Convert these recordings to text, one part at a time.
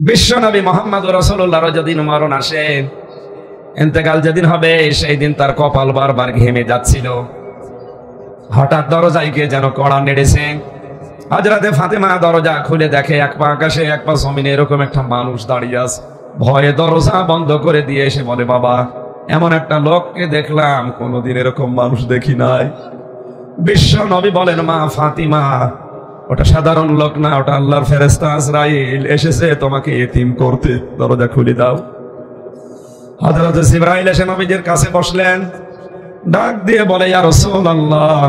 বিশ্বনবী মুহাম্মদ রাসূলুল্লাহর যেদিন মরণ আসে, ইন্তেকাল যেদিন হবে, সেই দিন তার কপাল বারবার ঘেমে যাচ্ছিল। হঠাৎ দরজায় কে যেন কড়া নেড়েছে। হযরতে ফাতেমা দরজা খুলে দেখে এক পা আকাশে এক পা জমিনে এরকম একটা মানুষ দাঁড়িয়ে আছে। ভয়ে দরজা বন্ধ করে দিয়ে এসে বলে, বাবা, এমন একটা লোককে দেখলাম, কোনোদিন এরকম মানুষ দেখি নাই। বিশ্ব নবী বলেন, মা ফাতিমা, ওটা সাধারণ লোক না, ওটা আল্লাহর ফেরেশতা আজরাইল এসেছে তোমাকে এতিম করতে, দরজা খুলে দাও। হযরত জিবরাইল এসে নবীজির কাছে বসলেন, ডাক দিয়ে বলে, ইয়া রাসূলুল্লাহ,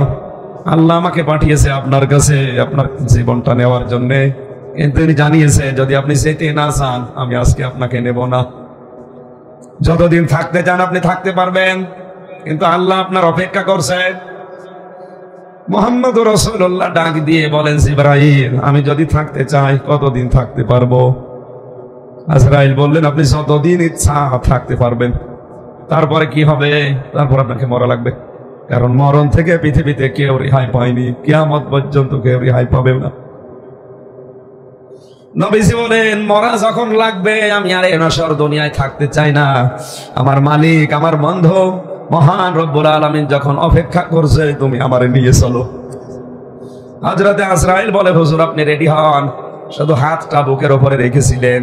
আল্লাহ আমাকে পাঠিয়েছে আপনার কাছে আপনার জীবনটা নেওয়ার জন্য, কিন্তু তিনি জানিয়েছে যদি আপনি যেতে না চান আমি আজকে আপনাকে নেব না। যতদিন থাকতে চান আপনি থাকতে পারবেন, কিন্তু আল্লাহ আপনার অপেক্ষা করছে। মুহাম্মদুর রাসূলুল্লাহ ডাক দিয়ে বলেন, জিবরাইল, আমি যদি থাকতে চাই কতদিন থাকতে পারবো? আজরাইল বললেন, আপনি যতদিন ইচ্ছা থাকতে পারবেন। তারপরে কি হবে? তারপর আপনাকে মরা লাগবে, কারণ মরণ থেকে পৃথিবীতে কেউ রেহাই পায়নি, কিয়ামত পর্যন্ত কেউ রেহাই পাবে না। নবীজি বলেন, মরা যখন লাগবে আমি আর এই নশ্বর দুনিয়ায় থাকতে চাই না। আমার মালিক, আমার বন্ধু মহান রব্বুল আলামিন যখন অপেক্ষা করছে, তুমি আমারে নিয়ে চলো। হযরতে আজরাইল বলে, হুজুর আপনি রেডি হন। শুধু হাতটা বুকের উপরে রেখেছিলেন।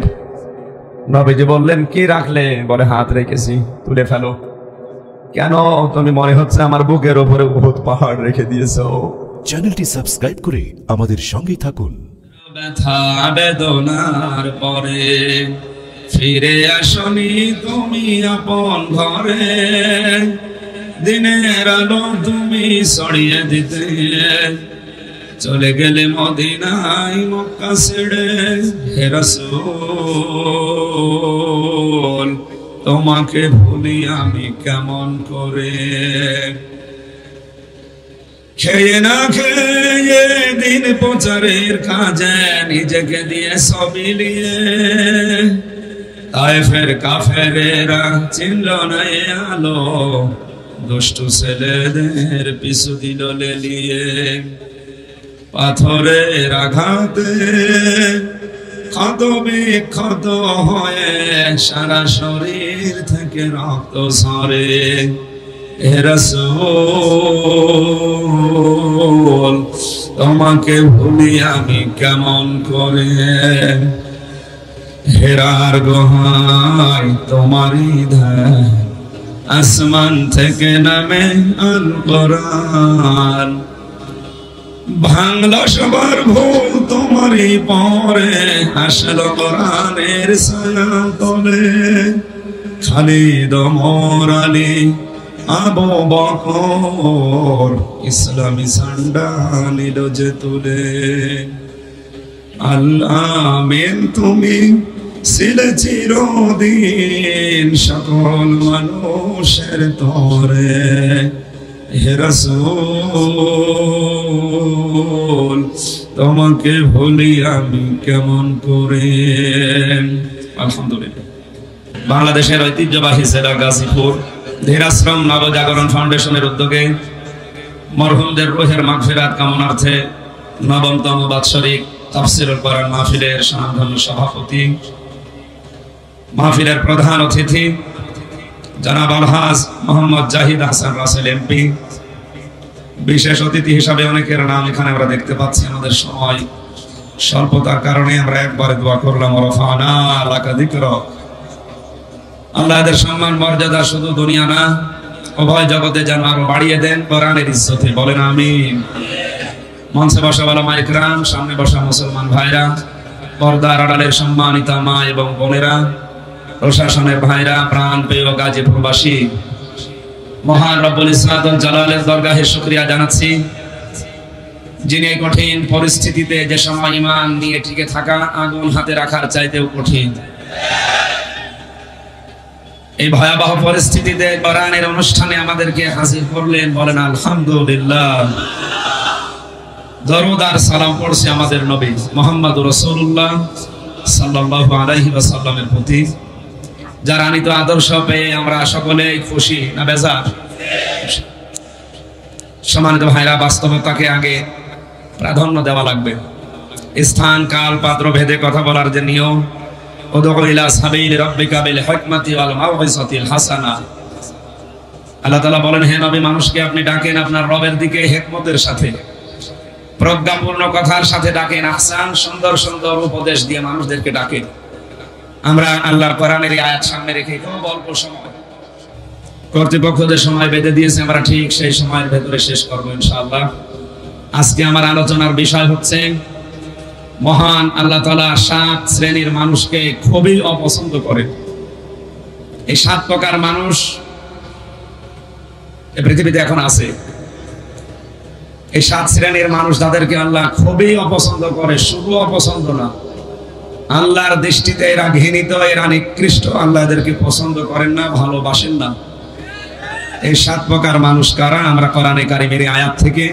নবীজি বললেন, কি রাখলে? বলে, হাত রেখেছি। তুলে ফেলো। কেন? তুমি মনে হচ্ছে আমার বুকের উপরে উহুদ পাহাড় রেখে দিয়েছো। চ্যানেলটি সাবস্ক্রাইব করে আমাদের সঙ্গেই থাকুন। ব্যথা বেদনার পরে ফিরে আসনি তুমি আপন ঘরে, দিনের আলো তুমি ছড়িয়ে দিতে চলে গেলে মদিনায় মক্কা ছেড়ে। হে রাসূল, তোমাকে ভুলি আমি কেমন করে? খেয়ে না খেয়ে দিন প্রচারের কাজে নিজেকে দিয়ে সবিলিয়ে, তায়েফের কাফেরেরা চিনল না এ আলো, দুষ্টু ছেলেদের পিছু দিল লেলিয়ে। পাথরের আঘাতে ক্ষত বিক্ষত হয়ে সারা শরীর থেকে রক্ত ঝরে। হে রাসূল, তোমাকে ভুলি আমি কেমন করে? হেরার গুহায় তোমারই ধ্যান, আসমান থেকে নামে আল কোরআন। ভাঙল সবার ভুল তোমারই পরে, আসলো কোরআনের ছায়া তলে। খালিদ ওমর আলী আবু বকর ইসলামী ঝান্ডা নিল যে তুলে। আল-আমিন তুমি ছিলে চিরদিন সকল মানুষের তরে। হে রাসূল, তোমাকে ভুলি আমি কেমন করে? আলহামদুলিল্লাহ। বাংলাদেশের ঐতিহ্যবাহী জেলা গাজীপুর ধীরাশ্রম নবজাগরণ ফাউন্ডেশনের উদ্যোগে মরহুমদের রূহের মাগফিরাত কামনার্থে নবমতম বাৎসরিক তাফসীরুল কোরআন মাহফিলের স্বনামধন্য সভাপতি, মাহফিলের প্রধান অতিথি জনাব আলহাজ মোহাম্মদ জাহিদ হাসান রাসেল এমপি, বিশেষ অতিথি হিসাবে অনেকের নাম এখানে আমরা দেখতে পাচ্ছি। আমাদের সময় স্বল্পতার কারণে আমরা একবারে দোয়া করলাম, রফানা লাকা যিকরাক। আল্লাহ এদের সম্মান মর্যাদা শুধু দুনিয়া না, উভয় জগতে যেন আরো বাড়িয়ে দেন কোরআনের ইজ্জতে। বলেন আমিন। মঞ্চে বসা ওলামা ইকরাম, সামনে বসা মুসলমান ভাইরা, পর্দার আড়ালের সম্মানিত মা এবং বোনেরা, প্রশাসনের ভাইরা, প্রাণ প্রিয় গাজীপুরবাসী, মহান রব্বুল ইজ্জত ওয়াল জালালের দরগাহে শুকরিয়া জানাচ্ছি, যিনি এই কঠিন পরিস্থিতিতে যে সময় ঈমান নিয়ে টিকে থাকা আগুন হাতে রাখার চাইতেও কঠিন এই ভয়াবহ পরিস্থিতিতে কোরআনের অনুষ্ঠানে আমাদেরকে হাজির করলেন। বলেন আলহামদুলিল্লাহ। দরুদ আর সালাম পড়ছি আমাদের নবী মুহাম্মদুর রাসূলুল্লাহ সাল্লাল্লাহু আলাইহি ওয়াসাল্লামের প্রতি, যার আনিত আদর্শ পেয়ে আমরা সকলেই খুশি না বেজার? সম্মানিত ভাইরা, বাস্তবতাকে আগে প্রাধান্য দেওয়া লাগবে। স্থান কাল পাত্র ভেদে কথা বলার যে নিয়ম, উদউ ইলা সাবিলি রাব্বিকা বিল হিকমাতি ওয়াল মাউইযাতিল হাসানা। আল্লাহ তাআলা বলেন, হে নবী, মানুষকে আপনি ডাকেন আপনার রবের দিকে হিকমতের সাথে, প্রজ্ঞাপূর্ণ কথার সাথে ডাকেন, আহসান সুন্দর সুন্দর উপদেশ দিয়ে মানুষদেরকে ডাকেন। আমরা আল্লাহর কোরআনের এই আয়াত সামনে রেখে খুব অল্প সময়, কর্তৃপক্ষ যে সময় বেঁধে দিয়েছে আমরা ঠিক সেই সময়ের ভেতরে শেষ করবো ইনশাআল্লাহ। আজকে আমার আলোচনার বিষয় হচ্ছে মহান আল্লাহ তাআলা 7 শ্রেণীর মানুষকে খুবই অপছন্দ করেন। এই 7 প্রকার মানুষ এই পৃথিবীতে এখন আছে। এই 7 শ্রেণীর মানুষ যাদেরকে আল্লাহ খুবই অপছন্দ করে, শুধু অপছন্দ না, আল্লাহর দৃষ্টিতে এরা ঘৃণিত, এরা নিকৃষ্ট। আল্লাহ এদেরকে পছন্দ করেন না, ভালোবাসেন না। এই 7 প্রকার মানুষ কারা? আমরা কোরআনে কারিমের আয়াত থেকে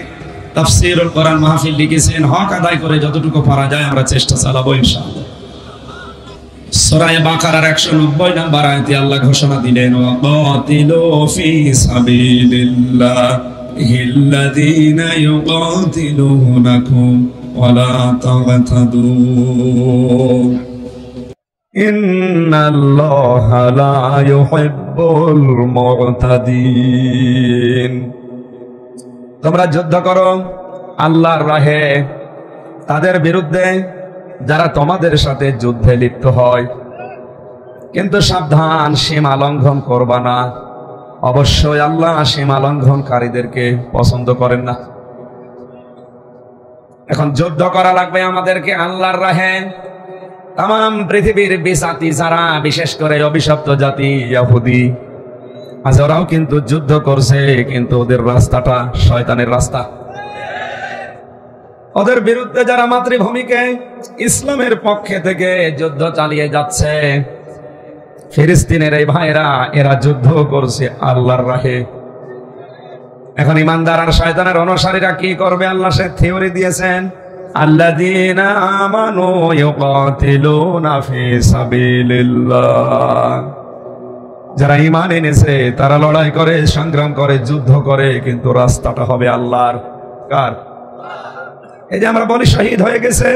তাফসীরুল কোরআন মাহফিল লিখেছেন, হক আদায় করে যতটুকু পারা যায় আমরা চেষ্টা চালাবো ইনশাআল্লাহ। সূরা বাকারার 190 নম্বর আয়াতে আল্লাহ ঘোষণা দিলেন, ওয়াকাতিলু ফি সাবিলিল্লাহিল্লাযীনা ইউকাতিলুনাকুম ওয়ালা তা'তাদু ইন্নাল্লাহা লা ইউহিব্বুল মু'তাদিন। তোমরা যুদ্ধ করো আল্লাহর রাহে তাদের বিরুদ্ধে যারা তোমাদের সাথে যুদ্ধে লিপ্ত হয়, কিন্তু সাবধান, সীমা লঙ্ঘন করবা না। অবশ্যই আল্লাহ সীমা লঙ্ঘনকারীদেরকে পছন্দ করেন না। এখন যুদ্ধ করা লাগবে আমাদেরকে আল্লাহর রাহে। তাম পৃথিবীর বিজাতি যারা, বিশেষ করে অভিশপ্ত জাতি ইহুদি, আজ ওরাও কিন্তু যুদ্ধ করছে, কিন্তু ওদের রাস্তাটা শয়তানের রাস্তা। ওদের বিরুদ্ধে যারা মাতৃভূমিকে ইসলামের পক্ষে থেকে যুদ্ধ চালিয়ে যাচ্ছে, ফিলিস্তিনের এই ভাইরা, এরা যুদ্ধ করছে আল্লাহর রাহে। এখন ইমানদার আর শয়তানের অনুসারীরা কি করবে? আল্লাহ সে থিওরি দিয়েছেন, আল্লাযীনা আমানু ইউকাতিলুনা ফি সাবিলিল্লাহ। যারা ঈমান এনেছে তারা লড়াই করে, সংগ্রাম করে, যুদ্ধ করে, কিন্তু রাস্তাটা হবে আল্লাহর। কার? এই যে আমরা বলি শহীদ হয়ে গেছে,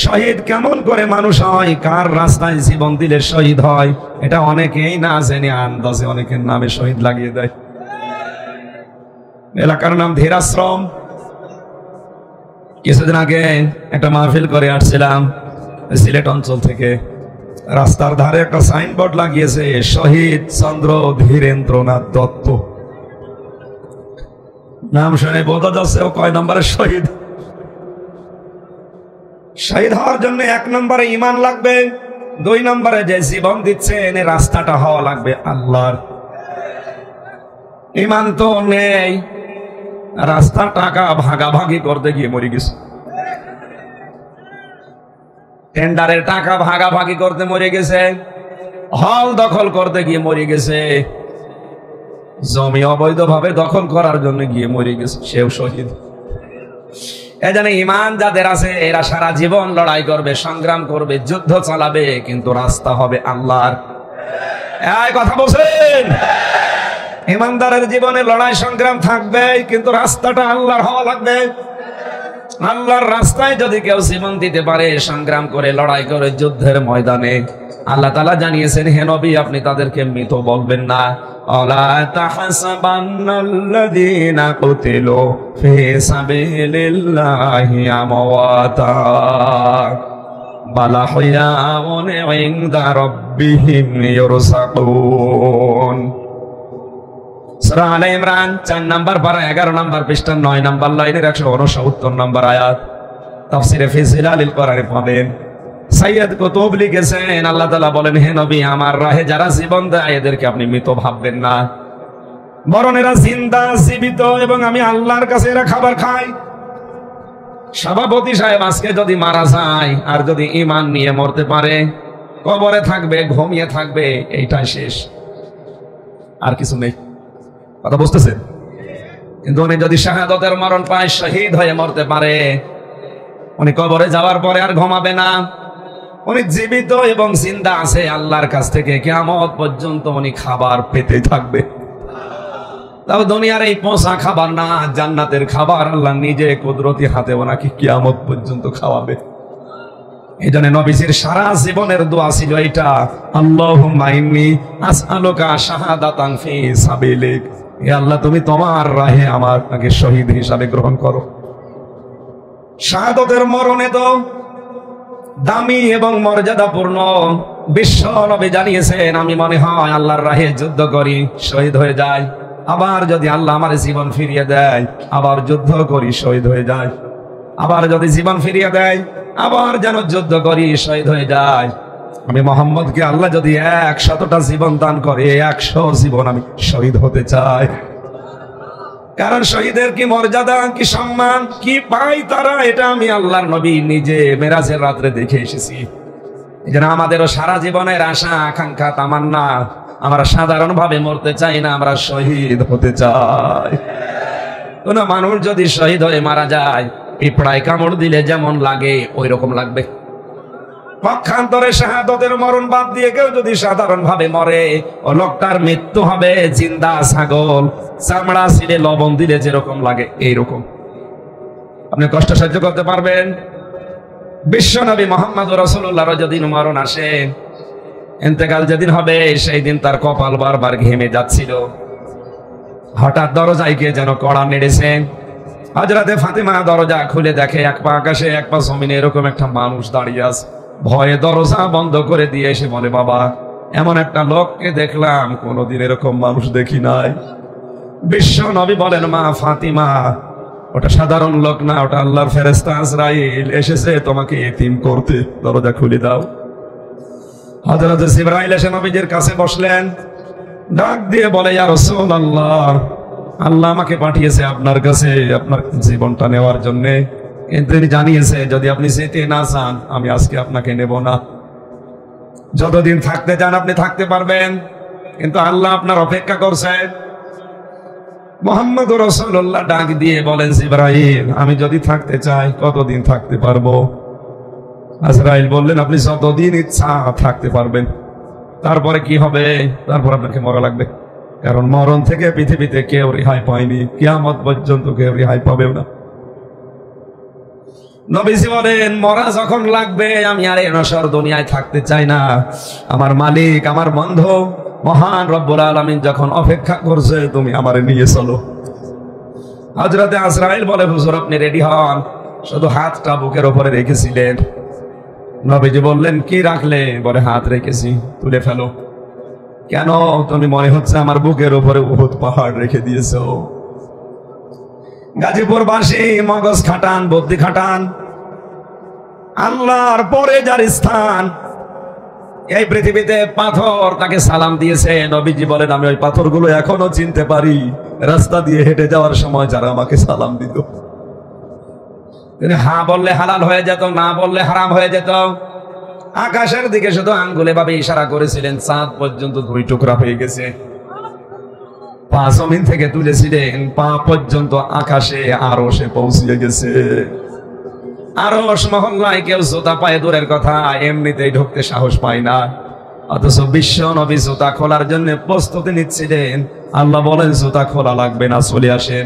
শহীদ কেমন করে মানুষ হয়, কার রাস্তায় জীবন দিলে শহীদ হয়, এটা অনেকেই না জেনে আন্দাজে অনেকের নামে শহীদ লাগিয়ে দেয়। এলাকার নাম ধীরাশ্রম। কিছুদিন আগে একটা মাহফিল করে আসছিলাম সিলেট অঞ্চল থেকে। রাস্তার ধারে একটা সাইনবোর্ড লাগিয়েছে, শহীদ চন্দ্র ধীরেন্দ্রনাথ দত্ত। নাম শুনে বোঝা যাচ্ছে ও কয় নম্বরের শহীদ। শহীদ হওয়ার জন্য 1 নম্বরে ঈমান লাগবে, 2 নম্বরে যে জীবন দিচ্ছেন এই রাস্তাটা হওয়া লাগবে আল্লাহর। ঈমান তো নেই, রাস্তা টাকা ভাগাভাগি করতে গিয়ে মরে গেছে, টেন্ডারের টাকা ভাগাভাগি করতে মরে গেছে, হল দখল করতে গিয়ে মরে গেছে, জমি অবৈধভাবে দখল করার জন্য গিয়ে মরে গেছে, সেও শহীদ। এজন্য ঈমান যাদের আছে এরা সারা জীবন লড়াই করবে, সংগ্রাম করবে, যুদ্ধ চালাবে, কিন্তু রাস্তা হবে আল্লাহর। এই কথা বলছেন? ঈমানদারের জীবনে লড়াই সংগ্রাম থাকবে, কিন্তু রাস্তাটা আল্লাহর হওয়া লাগবে। আল্লাহর রাস্তায় যদি কেউ জীবন দিতে পারে, সংগ্রাম করে, লড়াই করে, যুদ্ধের ময়দানে, আল্লাহ তাআলা জানিয়েছেন, হে নবী আপনি তাদেরকে মৃত বলবেন না। আলা তাহসাবান্নাল্লাযীনা কুতিলু ফি সাবিলিল্লাহি আমওয়াতা বাল আহইয়াউন ইনদা রাব্বিহিম ইউরযাকুন। সূরা আলে ইমরান 4 নম্বর পারা 11 নম্বর পৃষ্ঠা 9 নম্বর লাইনের 169 নম্বর আয়াত। তাফসীরে ফি জিলালিল কোরআনে পাবেন। সাইয়্যিদ কুতুব লিখেছেন, আল্লাহ তাআলা বলেন, হে নবী আমার রাহে যারা জীবন দেয় এদেরকে আপনি মৃত ভাববেন না, বরং এরা জিন্দা, জীবিত, এবং আমি আল্লাহর কাছে এরা খাবার খায়। সভাপতি সাহেব আজকে যদি মারা যায় আর যদি ঈমান নিয়ে মরতে পারে, কবরে থাকবে, ঘুমিয়ে থাকবে, এইটাই শেষ, আর কিছু নেই। কথা বুঝতেছেন? কিন্তু উনি যদি শাহাদাতের মরণ পায়, শহীদ হয়ে মরতে পারে, উনি কবরে যাওয়ার পরে আর ঘুমাবে না, উনি জীবিত এবং জিন্দা আছে আল্লাহর কাছ থেকে কিয়ামত পর্যন্ত উনি খাবার পেতে থাকবে। তাও দুনিয়ার এই পোষা খাবার না, জান্নাতের খাবার আল্লাহ নিজে কুদরতি হাতে ওনাকে কিয়ামত পর্যন্ত খাওয়াবে। এই জন্য নবীজির সারা জীবনের দোয়া ছিল এটা, আল্লাহুম্মা ইন্নী আসআলুকা শাহাদাতান ফি সাবিলিক, হে আল্লাহ তুমি তোমার রাহে আমাকে শহীদ হিসাবে গ্রহণ করো। শাহাদাতের মরণে তো দামি এবং মর্যাদাপূর্ণ। বিশ্ব নবী জানিয়েছেন, আমি মনে হয় আল্লাহর রাহে যুদ্ধ করি, শহীদ হয়ে যায়, আবার যদি আল্লাহ আমার জীবন ফিরিয়ে দেয় আবার যুদ্ধ করি, শহীদ হয়ে যায়, আবার যদি জীবন ফিরিয়ে দেয় আবার যেন যুদ্ধ করি, শহীদ হয়ে যায়। আমি মোহাম্মদকে আল্লাহ যদি 100টা জীবন দান করে, 100 জীবন আমি শহীদ হতে চাই। কারণ শহীদের কি মর্যাদা, কি সম্মান, কি পাই তারা, এটা আমি আল্লাহর নবী নিজে মেরাজের রাত্রে দেখে এসেছি। এই জন্য আমাদেরও সারা জীবনের আশা আকাঙ্ক্ষা তামান্না, আমরা সাধারণ ভাবে মরতে চাই না, আমরা শহীদ হতে চাই। কোন মানুষ যদি শহীদ হয়ে মারা যায়, পিঁপড়ায় কামড় দিলে যেমন লাগে ওই রকম লাগবে। পক্ষান্তরে শাহাদাতের মরণ বাদ দিয়ে কেউ যদি সাধারণ ভাবে মরে, ও লোকটার মৃত্যু হবে জিন্দা ছাগল চামড়া ছিঁড়ে লবণ দিলে যেরকম লাগে এইরকম। আপনি কষ্ট সহ্য করতে পারবেন? বিশ্ব নবী মুহাম্মদ রাসূলুল্লাহর যেদিন মরণ আসে, ইন্তেকাল যেদিন হবে, সেই দিন তার কপাল বারবার ঘেমে যাচ্ছিল। হঠাৎ দরজায় কে যেন কড়া নেড়েছে। হযরতে ফাতিমা দরজা খুলে দেখে, এক পা আকাশে এক পা জমিনে এরকম একটা মানুষ দাঁড়িয়ে আছে। ভয়ে দরজা বন্ধ করে দিয়ে এসে বলে, বাবা এমন একটা লোককে দেখলাম, কোনোদিন এরকম মানুষ দেখি নাই। বিশ্ব নবী বলেন, মা ফাতিমা, ওটা সাধারণ লোক না, ওটা আল্লাহর ফেরেশতা আজরাইল এসেছে তোমাকে এতিম করতে, দরজা খুলে দাও। হযরত জিবরাইল এসে নবীজির কাছে বসলেন, ডাক দিয়ে বলে, ইয়া রাসূলুল্লাহ, আল্লাহ আমাকে পাঠিয়েছে আপনার কাছে আপনার জীবনটা নেওয়ার জন্য, কিন্তু তিনি জানিয়েছে যদি আপনি যেতে না চান আমি আজকে আপনাকে নেব না। যতদিন থাকতে চান আপনি থাকতে পারবেন, কিন্তু আল্লাহ আপনার অপেক্ষা করছে। মুহাম্মদ রাসূলুল্লাহ ডাক দিয়ে বলেন, জিবরাইল, আমি যদি থাকতে চাই কতদিন থাকতে পারবো? আজরাইল বললেন, আপনি যতদিন ইচ্ছা থাকতে পারবেন। তারপরে কি হবে? তারপর আপনাকে মরা লাগবে, কারণ মরণ থেকে পৃথিবীতে কেউ রেহাই পায়নি, কিয়ামত পর্যন্ত কেউ রেহাই পাবেও না। নবীজি বলেন, মরা যখন লাগবে আমি আর এই নশ্বর দুনিয়ায় থাকতে চাই না। আমার মালিক, আমার বন্ধু মহান রব্বুল আলামিন যখন অপেক্ষা করছে, তুমি আমারে নিয়ে চলো। হযরতে আজরাইল বলে, হুজুর আপনি রেডি হন। শুধু হাতটা বুকের উপরে রেখেছিলেন। নবীজি বললেন, কি রাখলে? বলে, হাত রেখেছি। তুলে ফেলো। কেন? তুমি মনে হচ্ছে আমার বুকের উপরে উহুদ পাহাড় রেখে দিয়েছো। গাজীপুর বাসী মগজ খাটান, বুদ্ধি খাটান। আল্লাহর পরে যার স্থান এই পৃথিবীতে পাথর তাকে সালাম দিয়েছে। নবীজি বলেন, আমি ওই পাথরগুলো এখনো চিনতে পারি। রাস্তা দিয়ে হেঁটে যাওয়ার সময় যারা আমাকে সালাম দিত, তিনি হ্যাঁ বললে হালাল হয়ে যেত, না বললে হারাম হয়ে যেত। আকাশের দিকে শুধু আঙ্গুলে ভাবে ইশারা করেছিলেন, চাঁদ পর্যন্ত 2 টুকরা হয়ে গেছে। পা জমিন থেকে তুলেছিলেন, পা পর্যন্ত আকাশে আরশে পৌঁছে গেছে। আরশ মহল্লায় কেউ জুতা পায়ে দূরের কথা, এমনিতেই ঢুকতে সাহস পায় না। অথচ বিশ্ব নবী জুতা খোলার জন্য প্রস্তুতি নিচ্ছিলেন। আল্লাহ বলেন, জুতা খোলা লাগবে না, চলে আসেন,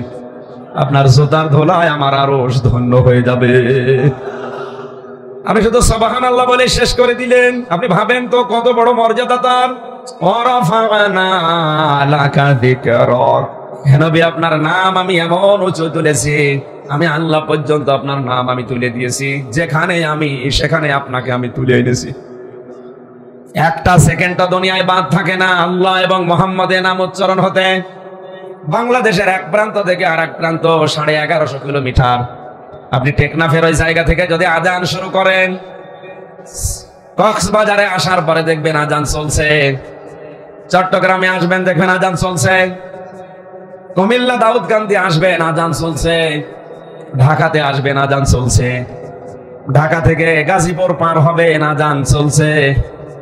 আপনার জুতার ধোলায় আমার আরশ ধন্য হয়ে যাবে। আমি শুধু সুবহানাল্লাহ বলে শেষ করে দিলেন। আপনি ভাবেন তো কত বড় মর্যাদা তার। ওয়ারাফা'না লাকা যিকরাক, হে নবী আপনার নাম আমি এমন উঁচু তুলেছি, আমি আল্লাহ পর্যন্ত আপনার নাম আমি তুলে দিয়েছি। যেখানে আমি সেখানে আপনাকে আমি তুলে এনেছি। একটা সেকেন্ডটা দুনিয়ায় বাদ থাকে না আল্লাহ এবং মুহাম্মদের নাম উচ্চারণ হতে। বাংলাদেশের এক প্রান্ত থেকে আর এক প্রান্ত 1150 কিলোমিটার। আপনি টেকনাফের ওই জায়গা থেকে যদি আজান শুরু করেন, কক্সবাজারে আসার পরে দেখবেন আজান চলছে। চট্টগ্রামে আসবেন দেখবেন আজান চলছে। কুমিল্লা দাউদকান্দি আসবেন আজান চলছে। ঢাকাতে আসবেন আজান চলছে। ঢাকা থেকে গাজীপুর পার হবেন আজান চলছে।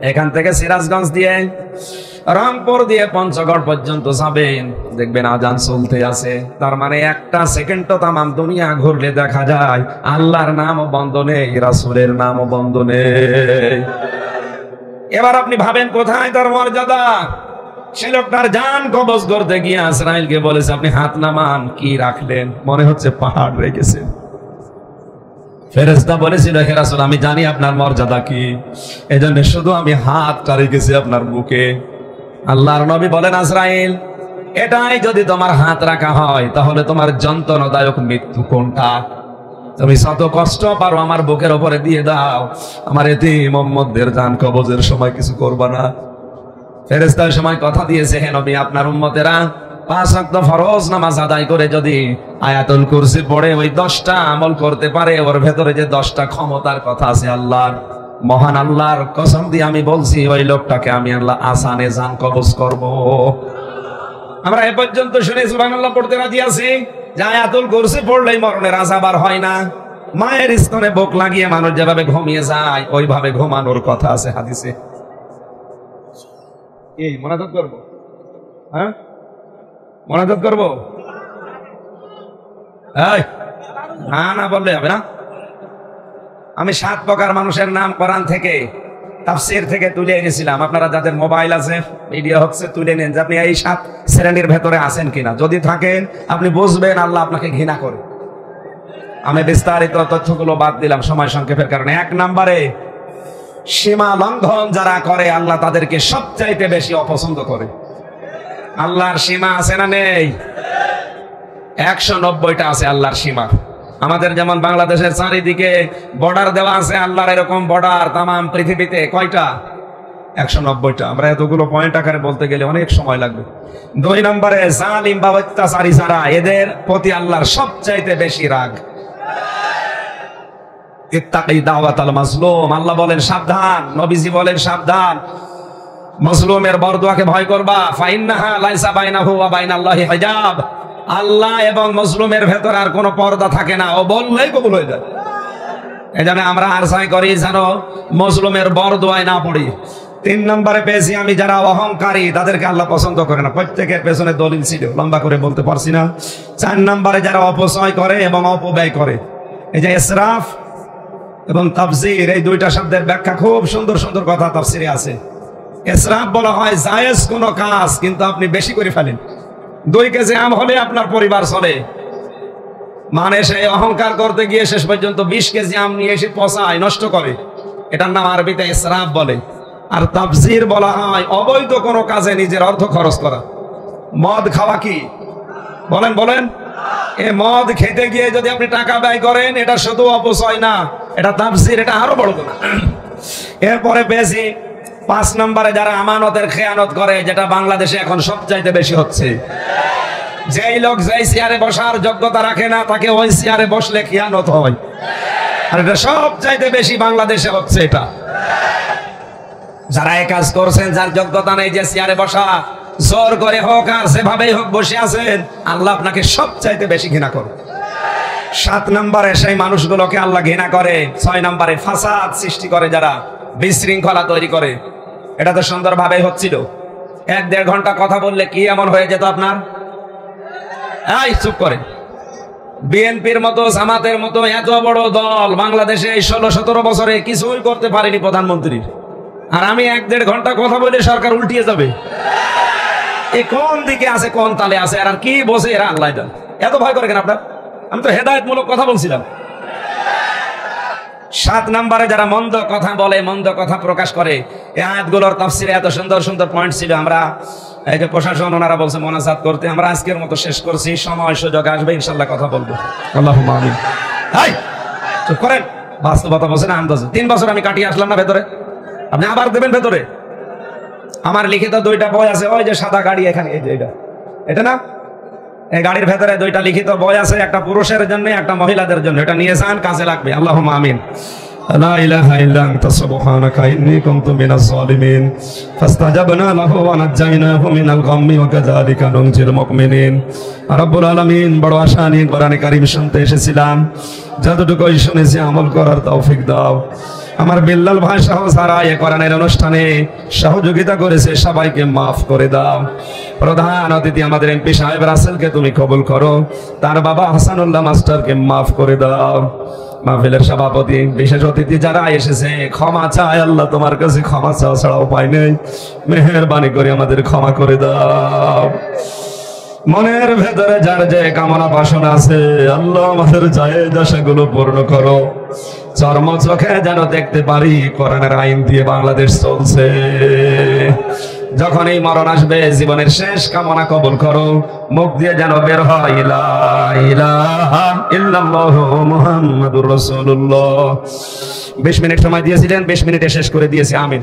এখান থেকে সিরাজগঞ্জ দিয়ে রংপুর দিয়ে পঞ্চগড় পর্যন্ত যাবেন, দেখবেন আজান চলতে আছে। তার মানে একটা সেকেন্ড তো তামাম দুনিয়া ঘুরলে দেখা যায় আল্লাহর নামও বন্ধ নেই, রাসূলের নামও বন্ধ নেই। এবার আপনি ভাবেন কোথায় তার মর্যাদা। সে লোকটার জান কবজ করতে গিয়ে আজরাইলকে বলেছে, আপনি হাত নামান। কি রাখলেন? মনে হচ্ছে পাহাড় রেখেছেন। ফেরেশতা বলেছিল, হে রাসূল আমি জানি আপনার মর্যাদা কি, এজন্য শুধু আমি হাতটা রেখেছি আপনার বুকে। আল্লাহর নবী বলেন, আজরাইল এটাই যদি তোমার হাত রাখা হয় তাহলে তোমার যন্ত্রণাদায়ক মৃত্যু কোনটা? তুমি শত কষ্ট পারো আমার বুকের উপরে দিয়ে দাও, আমার এতিম উম্মতদের জান কবজের সময় কিছু করবা না। ফেরেশতা ওই সময় কথা দিয়েছে, হে নবী আপনার উম্মতেরা 5 ওয়াক্ত ফরজ নামাজ আদায় করে যদি আয়াতুল কুরসি পড়ে ওই 10টা আমল করতে পারে, ওর ভেতরে যে 10টা ক্ষমতার কথা আছে আল্লাহর, মহান আল্লাহর কসম দিয়ে আমি বলছি ওই লোকটাকে আমি আল্লাহ আসানে জান কবজ করব। আমরা এ পর্যন্ত শুনে সুবহানাল্লাহ পড়তে রাজি আছি যে আয়াতুল কুরসি পড়লেই মরণের আযাব আর হয় না। মায়ের স্তনে বুক লাগিয়ে মানুষ যেভাবে ঘুমিয়ে যায় ওইভাবে ঘুমানোর কথা আছে হাদিসে। এই মোনাজাত করব, হ্যাঁ মোনাজাত করব, এই না না বললে হবে না। আমি 7 প্রকার মানুষের নাম কোরআন থেকে তাফসীর থেকে তুলে এনেছিলাম। আপনারা যাদের মোবাইল আছে ভিডিও হচ্ছে তুলে নেন যে আপনি এই 7 শ্রেণীর ভেতরে আছেন কিনা। যদি থাকেন আপনি বুঝবেন আল্লাহ আপনাকে ঘৃণা করে। আমি বিস্তারিত তথ্যগুলো বাদ দিলাম সময় সংক্ষেপের কারণে। 1 নম্বরে সীমা লঙ্ঘন যারা করে আল্লাহ তাদেরকে সবচাইতে বেশি অপছন্দ করে। আল্লাহর সীমা আছে না নেই? 190টা আছে আল্লাহর সীমা। আমাদের যেমন বাংলাদেশের চারিদিকে বর্ডার দেওয়া আছে, আল্লাহর এরকম বর্ডার তামাম পৃথিবীতে কয়টা? 190টা। আমরা এতগুলো পয়েন্ট আকারে বলতে গেলে অনেক সময় লাগবে। 2 নম্বরে জালিম বা অত্যাচারী যারা, এদের প্রতি আল্লাহর সবচাইতে বেশি রাগ। ইত্তাকি দাওয়াতাল মাজলুম, আল্লাহ বলেন সাবধান, নবীজি বলেন সাবধান, মাজলুমের বরদোয়াকে ভয় করবা। ফাইন্নাহা লাইসা বাইনাহু ওয়া বাইনাল্লাহি হিজাব, আল্লাহ এবং মাজলুমের ভেতর আর কোনো পর্দা থাকে না, ও বললেই কবুল হয়ে যায়। এজন্য আমরা আরসাই করি যেন মাজলুমের বরদোয়ায় না পড়ি। 3 নম্বরে পেয়েছি আমি যারা অহংকারী তাদেরকে আল্লাহ পছন্দ করে না। প্রত্যেকের পেছনে দলিল ছিল, লম্বা করে বলতে পারছি না। 4 নম্বরে যারা অপচয় করে এবং অপব্যয় করে, এই যে ইসরাফ এবং তাফসীর, এই 2টা শব্দের ব্যাখ্যা খুব সুন্দর সুন্দর কথা তাফসীরে আছে। ইসরাফ বলা হয় জায়েজ কোনো কাজ কিন্তু আপনি বেশি করে ফেলেন। 2 কেজি আম হলে আপনার পরিবার চলে, মানে সেই অহংকার করতে গিয়ে শেষ পর্যন্ত 20 কেজি আম নিয়ে এসে পচায়, নষ্ট করে। এটার নাম আরবিতে ইসরাফ বলে। আর তাফসীর বলা হয় অবৈধ কোনো কাজে নিজের অর্থ খরচ করা। মদ খাওয়া কি বলেন বলেন? এই মদ খেতে গিয়ে যদি আপনি টাকা ব্যয় করেন, এটা শুধু অপচয় না, এটা তাফসীর, এটা আরো বড় কথা। এরপরে পেয়েছি 5 নম্বরে যারা আমানতের খেয়ানত করে, যেটা বাংলাদেশে এখন সবচাইতে বেশি হচ্ছে। যেই লোক যেই চেয়ারে বসার যোগ্যতা রাখে না তাকে ওই চেয়ারে বসলে খেয়ানত হয়, আর এটা সবচাইতে বেশি বাংলাদেশে হচ্ছে। এটা যারা এই কাজ করছেন, যার যোগ্যতা নেই যে চেয়ারে বসা, জোর করে হোক আর যেভাবেই হোক বসে আছেন, আল্লাহ আপনাকে সবচাইতে বেশি ঘৃণা করে। 7 নম্বরে সেই মানুষগুলোকে আল্লাহ ঘৃণা করে। 6 নম্বরে ফাসাদ সৃষ্টি করে, যারা বিশৃঙ্খলা তৈরি করে। এটা তো সুন্দরভাবেই হচ্ছিল। 1-1.5 ঘন্টা কথা বললে কি এমন হয়ে যেত আপনার? এই চুপ করে। বিএনপির মতো, জামাতের মতো এত বড় দল বাংলাদেশে এই 16-17 বছরে কিছুই করতে পারেনি প্রধানমন্ত্রী, আর আমি 1-1.5 ঘন্টা কথা বলে সরকার উল্টিয়ে যাবে। এই কোন দিকে আছে, কোন তালে আছে, আর কি বসে এরা আল্লাহ জানে। এত ভয় করে কেন আপনার? আমি তো হেদায়েতমূলক কথা বলছিলাম। 7 নম্বরে যারা মন্দ কথা বলে, মন্দ কথা প্রকাশ করে। এই আয়াতগুলোর তাফসীরে এত সুন্দর সুন্দর পয়েন্ট ছিল। আমরা এই যে প্রশাসন ওনারা বলছে মোনাজাত করতে, আমরা আজকের মতো শেষ করছি। সময় সুযোগ আসবে ইনশাআল্লাহ কথা বলবো। আল্লাহুম্মা আমিন। এই চুপ করেন, বাস্তবতা বলছে না আন্দাজে। 3 বছর আমি কাটিয়ে আসলাম না ভেতরে, আপনি আবার দেবেন ভেতরে? আমার লিখিত 2টা বই আছে, ওই যে সাদা গাড়ি এখানে, এই যে এটা না, এই গাড়ির ভেতরে 2টা লিখিত বই আছে, একটা পুরুষের জন্য একটা মহিলাদের জন্য। এটা নিয়ে যান, কাজে লাগবে। আল্লাহুম্মা আমিন। লা ইলাহা ইল্লা আনতা সুবহানাকা ইন্নী কুনতু মিনাজ জালিমিন ফাস্তাজাবনা লাহু ওয়া নাজ্জায়নাহু মিনাল গাম্মি ওয়া কাযালিকা নুনজিল মুমিনিন। রব্বুল আলামিন, বড় আশা নিয়ে কোরআনে কারীম শুনতে এসেছিলাম, যতটুকু শুনেছি আমল করার তৌফিক দাও। আমার বিল্লাল ভাই সহ যারা এই কোরআনের অনুষ্ঠানে সহযোগিতা করেছে সবাইকে মাফ করে দাও। প্রধান অতিথি আমাদের এমপি সাহেব রাসেলকে তুমি কবুল করো, তার বাবা হাসানুল্লাহ মাস্টারকে মাফ করে দাও। মাহফিলের সভাপতি, বিশেষ অতিথি যারা এসেছে, ক্ষমা চাই আল্লাহ তোমার কাছে, ক্ষমা চাওয়া ছাড়া উপায় নেই। মেহেরবানি করে আমাদের ক্ষমা করে দাও। মনের ভেতরে যার যে কামনা বাসনা আছে আল্লাহ আমাদের জায়েজ আশাগুলো পূর্ণ করো। চর্ম চোখে যেন দেখতে পারি কোরআনের আইন দিয়ে বাংলাদেশ চলছে। যখন এই মরণ আসবে জীবনের শেষ কামনা কবুল করো, মুখ দিয়ে যেন বের হয় লা ইলাহা ইল্লাল্লাহু মুহাম্মাদুর রাসূলুল্লাহ। 20 মিনিট সময় দিয়েছিলেন, 20 মিনিটে শেষ করে দিয়েছি। আমিন।